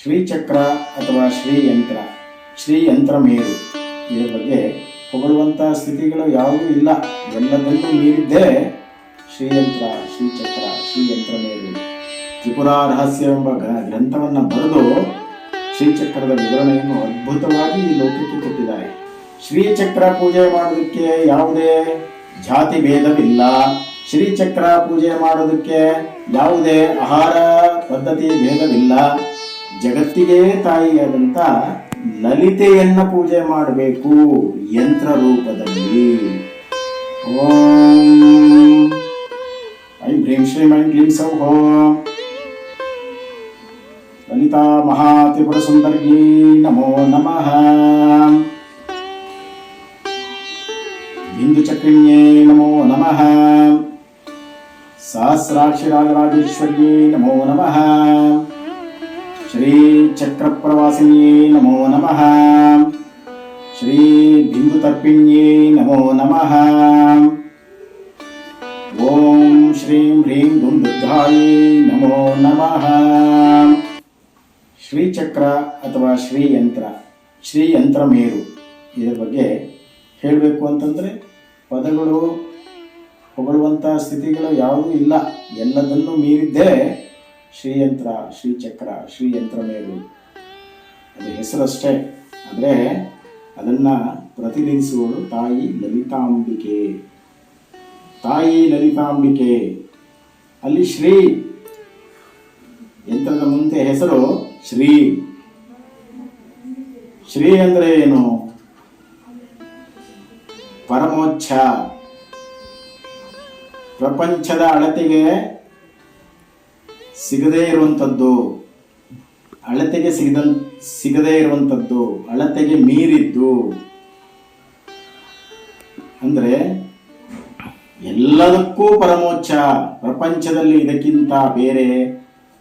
ಶ್ರೀಚಕ್ರ ಅಥವಾ ಶ್ರೀಯಂತ್ರ, ಶ್ರೀಯಂತ್ರ ಮೇರು, ಇದರ ಬಗ್ಗೆ ಹೊಗಳುವಂಥ ಸ್ಥಿತಿಗಳು ಯಾವುದೂ ಇಲ್ಲ. ಎಲ್ಲದನ್ನೂ ಮೀರಿದ್ದೇ ಶ್ರೀಯಂತ್ರ, ಶ್ರೀಚಕ್ರ, ಶ್ರೀಯಂತ್ರ ಮೇರು. ತ್ರಿಪುರಾ ರಹಸ್ಯ ಎಂಬ ಗ್ರಂಥವನ್ನು ಬರೆದು ಶ್ರೀಚಕ್ರದ ವಿವರಣೆಯನ್ನು ಅದ್ಭುತವಾಗಿ ಈ ಲೋಕಕ್ಕೆ ಕೊಟ್ಟಿದ್ದಾರೆ. ಶ್ರೀಚಕ್ರ ಪೂಜೆ ಮಾಡೋದಕ್ಕೆ ಯಾವುದೇ ಜಾತಿ ಭೇದವಿಲ್ಲ. ಶ್ರೀಚಕ್ರ ಪೂಜೆ ಮಾಡೋದಕ್ಕೆ ಯಾವುದೇ ಆಹಾರ ಪದ್ಧತಿ ಭೇದವಿಲ್ಲ. ಜಗತ್ತಿಗೆ ತಾಯಿಯಾದಂಥ ಲಲಿತೆಯನ್ನ ಪೂಜೆ ಮಾಡಬೇಕು ಯಂತ್ರ ರೂಪದಲ್ಲಿ. ಓಂ ಐಂ ಹ್ರೀಂ ಶ್ರೀಂ ಐಂ ಕ್ಲೀಂ ಸೌಃ ಲಲಿತಾ ಮಹಾತ್ರಿಪುರ ಸುಂದರ್ಯೈ ನಮೋ ನಮಃ. ಬಿಂದು ಚಕ್ರಿಣ್ಯೈ ನಮೋ ನಮಃ. ಸಹಸ್ರಾಕ್ಷಿ ರಾಜರಾಜೇಶ್ವರ್ಯೈ ನಮೋ ನಮಃ. ಶ್ರೀ ಚಕ್ರ ಪ್ರವಾಸಿನ್ಯೈ ನಮೋ ನಮಃ. ಶ್ರೀ ಬಿಂದು ತರ್ಪಿಣ್ಯೈ ನಮೋ ನಮಃ. ಓಂ ಶ್ರೀಂ ಹ್ರೀಂ ದುಂದುರ್ಗಾಯೈ ನಮೋ ನಮಃ. ಶ್ರೀಚಕ್ರ ಅಥವಾ ಶ್ರೀಯಂತ್ರ, ಶ್ರೀಯಂತ್ರ ಮೇರು, ಇದರ ಬಗ್ಗೆ ಹೇಳಬೇಕು ಅಂತಂದರೆ ಪದಗಳು ಹೊಗಳುವಂಥ ಸ್ಥಿತಿಗಳು ಯಾವುದೂ ಇಲ್ಲ. ಎಲ್ಲದನ್ನೂ ಮೀರಿದ್ದೇ ಶ್ರೀಯಂತ್ರ, ಶ್ರೀಚಕ್ರ, ಶ್ರೀಯಂತ್ರ ಮೇರು. ಅದು ಹೆಸರಷ್ಟೇ, ಆದರೆ ಅದನ್ನು ಪ್ರತಿನಿಧಿಸುವಳು ತಾಯಿ ಲಲಿತಾಂಬಿಕೆ. ತಾಯಿ ಲಲಿತಾಂಬಿಕೆ, ಅಲ್ಲಿ ಶ್ರೀ ಯಂತ್ರದ ಮುಂದೆ ಹೆಸರು ಶ್ರೀ. ಶ್ರೀ ಅಂದರೆ ಏನು? ಪರಮೋಚ್ಛ, ಪ್ರಪಂಚದ ಅಳತೆಗೆ ಸಿಗದೇ ಇರುವಂಥದ್ದು, ಅಳತೆಗೆ ಸಿಗದೇ ಇರುವಂಥದ್ದು, ಅಳತೆಗೆ ಮೀರಿದ್ದು. ಅಂದರೆ ಎಲ್ಲದಕ್ಕೂ ಪರಮೋಚ್ಛ. ಪ್ರಪಂಚದಲ್ಲಿ ಇದಕ್ಕಿಂತ ಬೇರೆ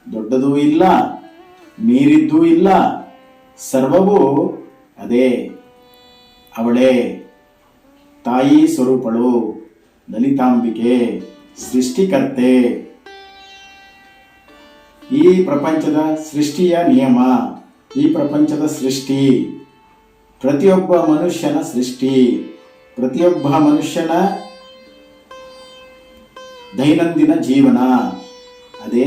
ದೊಡ್ಡದೂ ಇಲ್ಲ, ಮೀರಿದ್ದೂ ಇಲ್ಲ. ಸರ್ವವೂ ಅದೇ, ಅವಳೇ ತಾಯಿ ಸ್ವರೂಪಳು ಲಲಿತಾಂಬಿಕೆ, ಸೃಷ್ಟಿಕರ್ತೆ. ಈ ಪ್ರಪಂಚದ ಸೃಷ್ಟಿಯ ನಿಯಮ, ಈ ಪ್ರಪಂಚದ ಸೃಷ್ಟಿ, ಪ್ರತಿಯೊಬ್ಬ ಮನುಷ್ಯನ ಸೃಷ್ಟಿ, ಪ್ರತಿಯೊಬ್ಬ ಮನುಷ್ಯನ ದೈನಂದಿನ ಜೀವನ, ಅದೇ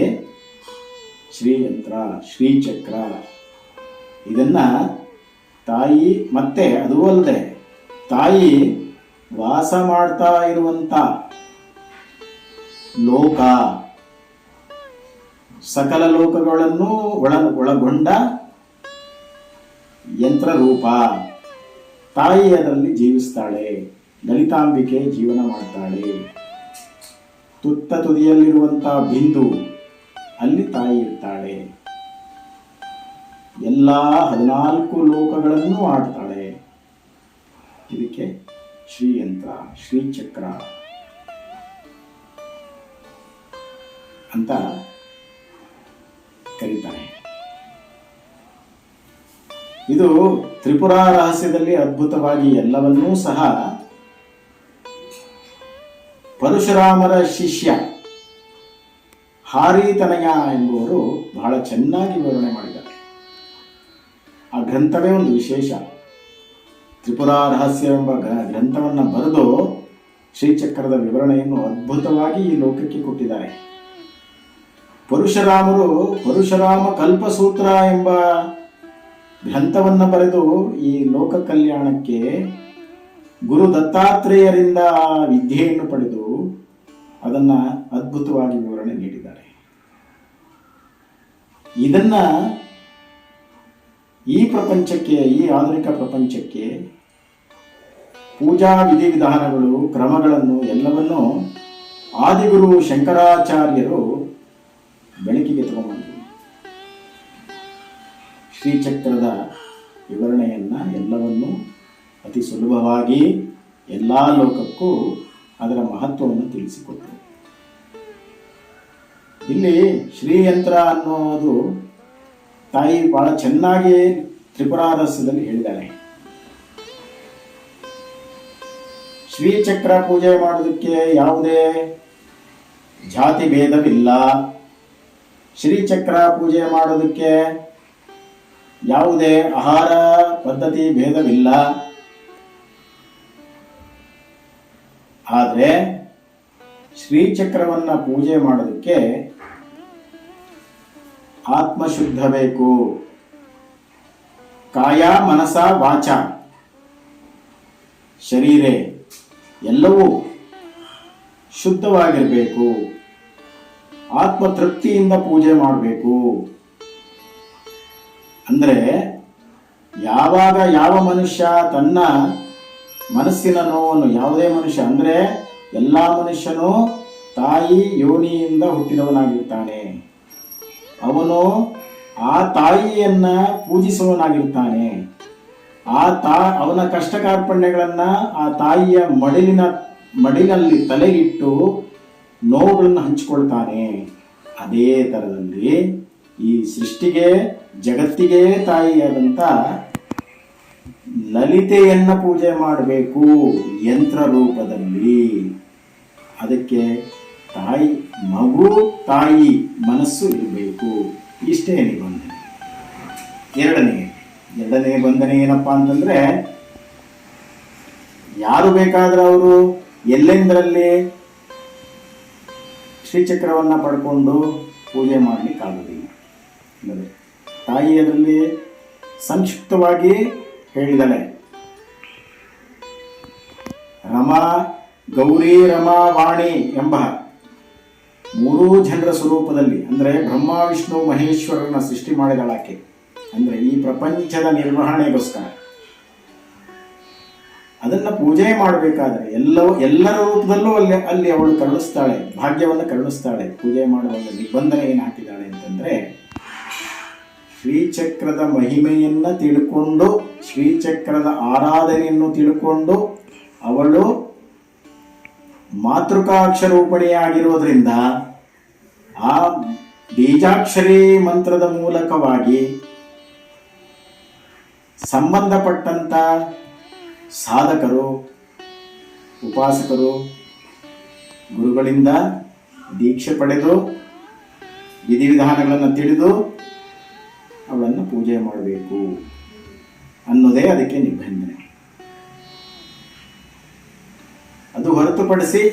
ಶ್ರೀಯಂತ್ರ, ಶ್ರೀಚಕ್ರ. ಇದನ್ನ ತಾಯಿ, ಮತ್ತೆ ಅದೂ ಅಲ್ಲದೆ ತಾಯಿ ವಾಸ ಮಾಡ್ತಾ ಇರುವಂತ ಲೋಕ, ಸಕಲ ಲೋಕಗಳನ್ನು ಒಳಗೊಂಡ ಯಂತ್ರ ರೂಪ. ತಾಯಿ ಅದರಲ್ಲಿ ಜೀವಿಸ್ತಾಳೆ, ಲಲಿತಾಂಬಿಕೆ ಜೀವನ ಮಾಡ್ತಾಳೆ. ತುತ್ತ ತುದಿಯಲ್ಲಿರುವಂತ ಬಿಂದು, ಅಲ್ಲಿ ತಾಯಿ ಇರ್ತಾಳೆ. ಎಲ್ಲ 14 ಲೋಕಗಳನ್ನು ಆಡ್ತಾಳೆ. ಇದಕ್ಕೆ ಶ್ರೀಯಂತ್ರ, ಶ್ರೀಚಕ್ರ ಅಂತ ಕರೀತಾರೆ. ಇದು ತ್ರಿಪುರಾ ರಹಸ್ಯದಲ್ಲಿ ಅದ್ಭುತವಾಗಿ ಎಲ್ಲವನ್ನೂ ಸಹ ಪರಶುರಾಮರ ಶಿಷ್ಯ ಹಾರಿತನಯ ಎಂಬುವರು ಬಹಳ ಚೆನ್ನಾಗಿ ವಿವರಣೆ ಮಾಡಿದ್ದಾರೆ. ಆ ಗ್ರಂಥವೇ ಒಂದು ವಿಶೇಷ. ತ್ರಿಪುರಾ ರಹಸ್ಯ ಎಂಬ ಗ್ರಂಥವನ್ನು ಬರೆದು ಶ್ರೀಚಕ್ರದ ವಿವರಣೆಯನ್ನು ಅದ್ಭುತವಾಗಿ ಈ ಲೋಕಕ್ಕೆ ಕೊಟ್ಟಿದ್ದಾರೆ. ಪರಶುರಾಮರು ಪರಶುರಾಮ ಕಲ್ಪಸೂತ್ರ ಎಂಬ ಗ್ರಂಥವನ್ನು ಬರೆದು ಈ ಲೋಕ ಕಲ್ಯಾಣಕ್ಕೆ ಗುರು ದತ್ತಾತ್ರೇಯರಿಂದ ವಿದ್ಯೆಯನ್ನು ಪಡೆದು ಅದನ್ನು ಅದ್ಭುತವಾಗಿ ವಿವರಣೆ ನೀಡಿದ್ದಾರೆ. ಇದನ್ನ ಈ ಪ್ರಪಂಚಕ್ಕೆ, ಈ ಆಧುನಿಕ ಪ್ರಪಂಚಕ್ಕೆ ಪೂಜಾ ವಿಧಿವಿಧಾನಗಳು, ಕ್ರಮಗಳನ್ನು ಎಲ್ಲವನ್ನೂ ಆದಿಗುರು ಶಂಕರಾಚಾರ್ಯರು ಬೆಳಕಿಗೆ ತಗೊಂಡ್ಬಂದರು. ಶ್ರೀಚಕ್ರದ ವಿವರಣೆಯನ್ನ ಎಲ್ಲವನ್ನೂ ಅತಿ ಸುಲಭವಾಗಿ ಎಲ್ಲ ಲೋಕಕ್ಕೂ ಅದರ ಮಹತ್ವವನ್ನು ತಿಳಿಸಿಕೊಟ್ಟರು. ಇಲ್ಲಿ ಶ್ರೀಯಂತ್ರ ಅನ್ನೋದು ತಾಯಿ ಬಹಳ ಚೆನ್ನಾಗಿ ತ್ರಿಪುರಾ ರಹಸ್ಯದಲ್ಲಿ ಹೇಳಿದ್ದಾರೆ. ಶ್ರೀಚಕ್ರ ಪೂಜೆ ಮಾಡೋದಕ್ಕೆ ಯಾವುದೇ ಜಾತಿ ಭೇದವಿಲ್ಲ. ಶ್ರೀಚಕ್ರ ಪೂಜೆ ಮಾಡೋದಕ್ಕೆ ಯಾವುದೇ ಆಹಾರ ಪದ್ಧತಿ ಭೇದವಿಲ್ಲ. ಆದರೆ ಶ್ರೀಚಕ್ರವನ್ನು ಪೂಜೆ ಮಾಡೋದಕ್ಕೆ ಆತ್ಮಶುದ್ಧ ಬೇಕು. ಕಾಯ ಮನಸ ವಾಚ ಶರೀರೆ ಎಲ್ಲವೂ ಶುದ್ಧವಾಗಿರಬೇಕು. ಆತ್ಮತೃಪ್ತಿಯಿಂದ ಪೂಜೆ ಮಾಡಬೇಕು. ಅಂದರೆ ಯಾವಾಗ ಯಾವ ಮನುಷ್ಯ ತನ್ನ ಮನಸ್ಸಿನ ನೋವನ್ನು, ಯಾವುದೇ ಮನುಷ್ಯ ಅಂದರೆ ಎಲ್ಲ ಮನುಷ್ಯನು ತಾಯಿ ಯೋನಿಯಿಂದ ಹುಟ್ಟಿದವನಾಗಿರ್ತಾನೆ. ಅವನು ಆ ತಾಯಿಯನ್ನ ಪೂಜಿಸುವವನಾಗಿರ್ತಾನೆ. ಅವನ ಕಷ್ಟ ಕಾರ್ಪಣ್ಯಗಳನ್ನು ಆ ತಾಯಿಯ ಮಡಿಲಲ್ಲಿ ತಲೆಗಿಟ್ಟು ನೋವುಗಳನ್ನು ಹಂಚಿಕೊಳ್ತಾನೆ. ಅದೇ ಥರದಲ್ಲಿ ಈ ಸೃಷ್ಟಿಗೆ ಜಗತ್ತಿಗೆ ತಾಯಿಯಾದಂಥ ಲಲಿತೆಯನ್ನ ಪೂಜೆ ಮಾಡಬೇಕು ಯಂತ್ರ ರೂಪದಲ್ಲಿ. ಅದಕ್ಕೆ ತಾಯಿ ಮಗು ತಾಯಿ ಮನಸ್ಸು ಇರಬೇಕು. ಇಷ್ಟೇ ನಿಬಂಧನೆ. ಎರಡನೇ ಬಂಧನೆ ಏನಪ್ಪಾ ಅಂತಂದ್ರೆ, ಯಾರು ಬೇಕಾದ್ರೆ ಅವರು ಎಲ್ಲೆಂದರಲ್ಲಿ ಶ್ರೀಚಕ್ರವನ್ನ ಪಡ್ಕೊಂಡು ಪೂಜೆ ಮಾಡಲಿಕ್ಕಾಗೋದಿಲ್ಲ. ಅಂದರೆ ತಾಯಿ ಅದರಲ್ಲಿ ಸಂಕ್ಷಿಪ್ತವಾಗಿ ಹೇಳಿದಳೆ. ರಮಾ ಗೌರಿ ರಮಾ ವಾಣಿ ಎಂಬ ಮೂರೂ ಜನರ ಸ್ವರೂಪದಲ್ಲಿ, ಅಂದರೆ ಬ್ರಹ್ಮ ವಿಷ್ಣು ಮಹೇಶ್ವರನ ಸೃಷ್ಟಿ ಮಾಡಿದಳಾಕೆ. ಅಂದರೆ ಈ ಪ್ರಪಂಚದ ನಿರ್ವಹಣೆಗೋಸ್ಕರ ಅದನ್ನು ಪೂಜೆ ಮಾಡಬೇಕಾದ್ರೆ ಎಲ್ಲರ ರೂಪದಲ್ಲೂ ಅಲ್ಲಿ ಅವಳು ಕರುಣಿಸ್ತಾಳೆ, ಭಾಗ್ಯವನ್ನು ಕರುಣಿಸ್ತಾಳೆ. ಪೂಜೆ ಮಾಡುವಾಗ ನಿಬಂಧನೆ ಏನು ಹಾಕಿದ್ದಾಳೆ ಅಂತಂದರೆ, ಶ್ರೀಚಕ್ರದ ಮಹಿಮೆಯನ್ನು ತಿಳ್ಕೊಂಡು, ಶ್ರೀಚಕ್ರದ ಆರಾಧನೆಯನ್ನು ತಿಳ್ಕೊಂಡು ಅವಳು ಮಾತೃಕಾಕ್ಷರೂಪಣೆಯಾಗಿರೋದ್ರಿಂದ ಆ ಬೀಜಾಕ್ಷರಿ ಮಂತ್ರದ ಮೂಲಕವಾಗಿ ಸಂಬಂಧಪಟ್ಟಂತ ಸಾಧಕರು, ಉಪಾಸಕರು ಗುರುಗಳಿಂದ ದೀಕ್ಷೆ ಪಡೆದು ವಿಧಿವಿಧಾನಗಳನ್ನು ತಿಳಿದು ಅವಳನ್ನು ಪೂಜೆ ಮಾಡಬೇಕು ಅನ್ನೋದೇ ಅದಕ್ಕೆ ನಿಬಂಧನೆ. ಅದು ಹೊರತುಪಡಿಸಿ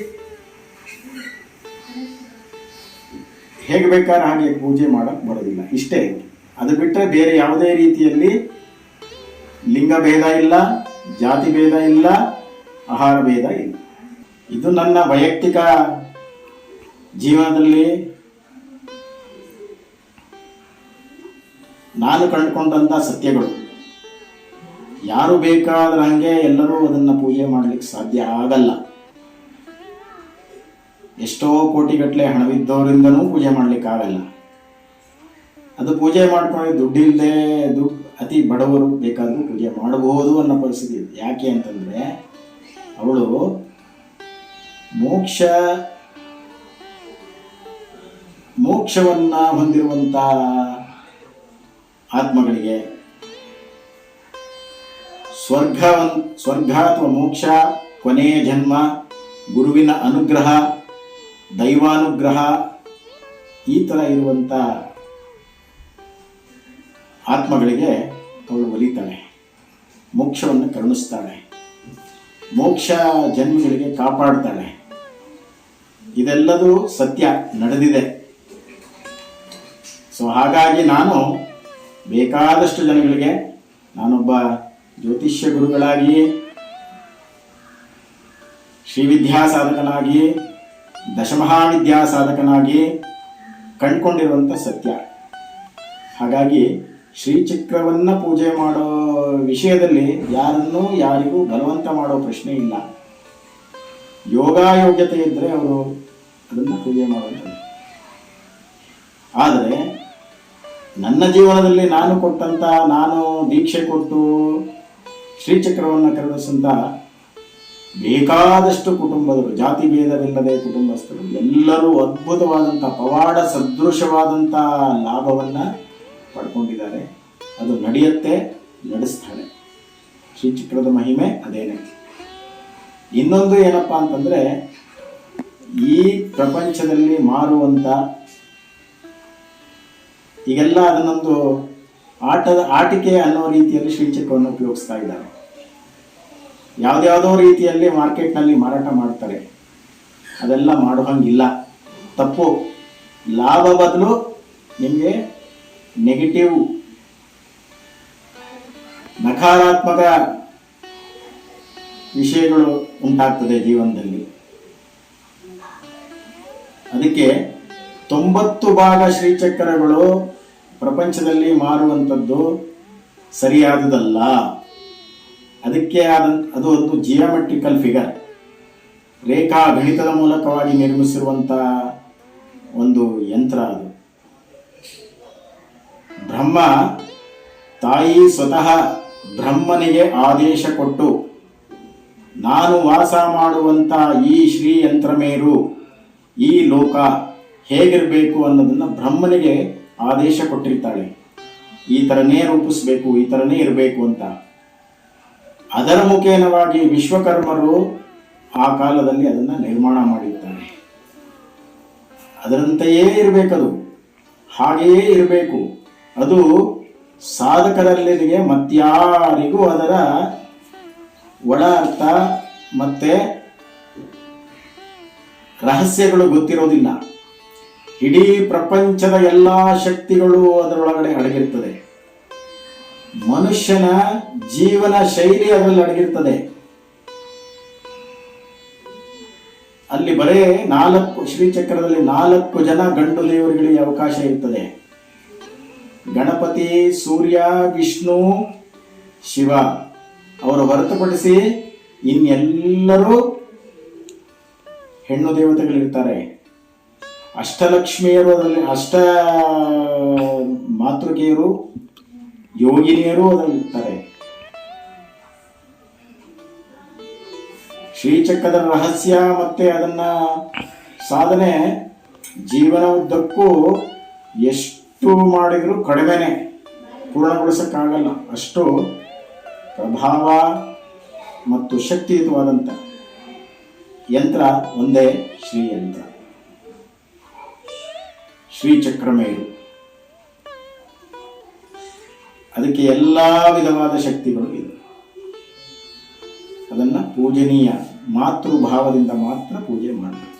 ಹೇಗೆ ಬೇಕಾದ್ರೆ ಹಾಗೆ ಪೂಜೆ ಮಾಡಕ್ಕೆ ಬರೋದಿಲ್ಲ. ಇಷ್ಟೇ. ಅದು ಬಿಟ್ಟರೆ ಬೇರೆ ಯಾವುದೇ ರೀತಿಯಲ್ಲಿ ಲಿಂಗ ಭೇದ ಇಲ್ಲ, ಜಾತಿ ಭೇದ ಇಲ್ಲ, ಆಹಾರ ಭೇದ ಇಲ್ಲ. ಇದು ನನ್ನ ವೈಯಕ್ತಿಕ ಜೀವನದಲ್ಲಿ ನಾನು ಕಂಡುಕೊಂಡಂಥ ಸತ್ಯಗಳು. ಯಾರು ಬೇಕಾದ್ರೆ ಹಂಗೆ ಎಲ್ಲರೂ ಅದನ್ನು ಪೂಜೆ ಮಾಡಲಿಕ್ಕೆ ಸಾಧ್ಯ ಆಗಲ್ಲ. ಎಷ್ಟೋ ಕೋಟಿಗಟ್ಟಲೆ ಹಣವಿದ್ದವರಿಂದನೂ ಪೂಜೆ ಮಾಡಲಿಕ್ಕಾಗಲ್ಲ. ಅದು ಪೂಜೆ ಮಾಡ್ಕೊಂಡು ದುಡ್ಡಿಲ್ಲದೆ ಅತಿ ಬಡವರು ಬೇಕಾದರೂ ಪೂಜೆ ಮಾಡಬಹುದು ಅನ್ನೋ ಪರಿಸ್ಥಿತಿ ಇದೆ. ಯಾಕೆ ಅಂತಂದರೆ ಅವಳು ಮೋಕ್ಷವನ್ನು ಹೊಂದಿರುವಂಥ ಆತ್ಮಗಳಿಗೆ ಸ್ವರ್ಗ ಅಥವಾ ಮೋಕ್ಷ, ಕೊನೆಯ ಜನ್ಮ, ಗುರುವಿನ ಅನುಗ್ರಹ, ದೈವಾನುಗ್ರಹ, ಈ ಥರ ಇರುವಂಥ ಆತ್ಮಗಳಿಗೆ ಅವಳು ಒಲಿತಾಳೆ, ಮೋಕ್ಷವನ್ನು ಕರುಣಿಸ್ತಾಳೆ, ಮೋಕ್ಷ ಜನ್ಮಗಳಿಗೆ ಕಾಪಾಡ್ತಾಳೆ. ಇದೆಲ್ಲದೂ ಸತ್ಯ ನಡೆದಿದೆ. ಸೊ ಹಾಗಾಗಿ ನಾನು ಬೇಕಾದಷ್ಟು ಜನಗಳಿಗೆ, ನಾನೊಬ್ಬ ಜ್ಯೋತಿಷ್ಯ ಗುರುಗಳಾಗಿ, ಶ್ರೀವಿದ್ಯಾ ಸಾಧಕನಾಗಿ, ದಶಮಹಾವಿದ್ಯಾ ಸಾಧಕನಾಗಿ ಕಂಡುಕೊಂಡಿರುವಂಥ ಸತ್ಯ. ಹಾಗಾಗಿ ಶ್ರೀಚಕ್ರವನ್ನು ಪೂಜೆ ಮಾಡೋ ವಿಷಯದಲ್ಲಿ ಯಾರಿಗೂ ಬಲವಂತ ಮಾಡೋ ಪ್ರಶ್ನೆ ಇಲ್ಲ. ಯೋಗ್ಯತೆ ಇದ್ದರೆ ಅವರು ಅದನ್ನು ಪೂಜೆ ಮಾಡುವಂಥದ್ದು. ಆದರೆ ನನ್ನ ಜೀವನದಲ್ಲಿ ನಾನು ದೀಕ್ಷೆ ಕೊಟ್ಟು ಶ್ರೀಚಕ್ರವನ್ನು ಕರುಣಿಸಂತ ಬೇಕಾದಷ್ಟು ಕುಟುಂಬದರು, ಜಾತಿ ಭೇದವಿಲ್ಲದೆ ಕುಟುಂಬಸ್ಥರು ಎಲ್ಲರೂ ಅದ್ಭುತವಾದಂಥ ಪವಾಡ ಸದೃಶವಾದಂಥ ಲಾಭವನ್ನು ಪಡ್ಕೊಂಡಿದ್ದಾರೆ. ಅದು ನಡೆಯುತ್ತೆ, ನಡೆಸ್ತಾಳೆ. ಶ್ರೀಚಕ್ರದ ಮಹಿಮೆ ಅದೇನೆ. ಇನ್ನೊಂದು ಏನಪ್ಪ ಅಂತಂದರೆ, ಈ ಪ್ರಪಂಚದಲ್ಲಿ ಮಾರುವಂಥ ಈಗೆಲ್ಲ ಅದನ್ನೊಂದು ಆಟಿಕೆ ಅನ್ನೋ ರೀತಿಯಲ್ಲಿ ಶ್ರೀಚಕ್ರವನ್ನು ಉಪಯೋಗಿಸ್ತಾ ಇದ್ದಾರೆ. ಯಾವುದ್ಯಾವುದೋ ರೀತಿಯಲ್ಲಿ ಮಾರ್ಕೆಟ್ನಲ್ಲಿ ಮಾರಾಟ ಮಾಡ್ತಾರೆ, ಅದೆಲ್ಲ ಮಾಡುವಂಗಿಲ್ಲ, ತಪ್ಪು. ಲಾಭ ಬದಲು ನಿಮಗೆ ನೆಗೆಟಿವ್ ನಕಾರಾತ್ಮಕ ವಿಷಯಗಳು ಉಂಟಾಗ್ತದೆ ಜೀವನದಲ್ಲಿ. ಅದಕ್ಕೆ 90 ಭಾಗ ಶ್ರೀಚಕ್ರಗಳು ಪ್ರಪಂಚದಲ್ಲಿ ಮಾರುವಂಥದ್ದು ಸರಿಯಾದುದಲ್ಲ. ಅದಕ್ಕೆ ಅದು ಒಂದು ಜಿಯೋಮೆಟ್ರಿಕಲ್ ಫಿಗರ್, ರೇಖಾ ಗಣಿತದ ಮೂಲಕವಾಗಿ ನಿರ್ಮಿಸಿರುವಂಥ ಒಂದು ಯಂತ್ರ ಅದು. ಬ್ರಹ್ಮ ತಾಯಿ ಸ್ವತಃ ಬ್ರಹ್ಮನಿಗೆ ಆದೇಶ ಕೊಟ್ಟು, ನಾನು ವಾಸ ಮಾಡುವಂಥ ಈ ಶ್ರೀ ಯಂತ್ರಮೇರು, ಈ ಲೋಕ ಹೇಗಿರಬೇಕು ಅನ್ನೋದನ್ನು ಬ್ರಹ್ಮನಿಗೆ ಆದೇಶ ಕೊಟ್ಟಿರ್ತಾಳೆ. ಈ ಥರನೇ ರೂಪಿಸ್ಬೇಕು, ಈ ಥರನೇ ಇರಬೇಕು ಅಂತ. ಅದರ ಮುಖೇನವಾಗಿ ವಿಶ್ವಕರ್ಮರು ಆ ಕಾಲದಲ್ಲಿ ಅದನ್ನು ನಿರ್ಮಾಣ ಮಾಡಿರ್ತಾರೆ. ಅದರಂತೆಯೇ ಇರಬೇಕದು, ಹಾಗೆಯೇ ಇರಬೇಕು. ಅದು ಸಾಧಕರಲ್ಲಿಗೆ ಮತ್ಯಾರಿಗೂ ಅದರ ಒಳ ಅರ್ಥ ಮತ್ತೆ ರಹಸ್ಯಗಳು ಗೊತ್ತಿರೋದಿಲ್ಲ. ಇಡೀ ಪ್ರಪಂಚದ ಎಲ್ಲ ಶಕ್ತಿಗಳು ಅದರೊಳಗಡೆ ಅಡಗಿರ್ತದೆ. ಮನುಷ್ಯನ ಜೀವನ ಶೈಲಿ ಅದರಲ್ಲಿ ಅಡಗಿರ್ತದೆ. ಅಲ್ಲಿ ಬರೇ 4 ಶ್ರೀಚಕ್ರದಲ್ಲಿ 4 ಜನ ಗಂಡು ದೇವರುಗಳಿಗೆ ಅವಕಾಶ ಇರ್ತದೆ. ಗಣಪತಿ, ಸೂರ್ಯ, ವಿಷ್ಣು, ಶಿವ ಅವರು ಹೊರತುಪಡಿಸಿ ಇನ್ನೆಲ್ಲರೂ ಹೆಣ್ಣು ದೇವತೆಗಳಿರ್ತಾರೆ. ಅಷ್ಟಲಕ್ಷ್ಮಿಯರು ಅದರಲ್ಲಿ, ಅಷ್ಟ ಮಾತೃಕೆಯರು, ಯೋಗಿನಿಯರು ಅದರಲ್ಲಿರ್ತಾರೆ. ಶ್ರೀಚಕ್ರದ ರಹಸ್ಯ ಮತ್ತೆ ಅದನ್ನ ಸಾಧನೆ ಜೀವನ ಉದ್ದಕ್ಕೂ ಎಷ್ಟು ಮಾಡಿದರೂ ಕಡಿಮೆನೆ, ಪೂರ್ಣಗೊಳಿಸಕ್ಕಾಗಲ್ಲ. ಅಷ್ಟು ಪ್ರಭಾವ ಮತ್ತು ಶಕ್ತಿಯುತವಾದಂಥ ಯಂತ್ರ ಒಂದೇ ಶ್ರೀಯಂತ್ರ, ಶ್ರೀಚಕ್ರಮೇರು. ಅದಕ್ಕೆ ಎಲ್ಲ ವಿಧವಾದ ಶಕ್ತಿಗಳು ಇದೆ. ಅದನ್ನು ಪೂಜನೀಯ ಮಾತೃಭಾವದಿಂದ ಮಾತ್ರ ಪೂಜೆ ಮಾಡಬೇಕು.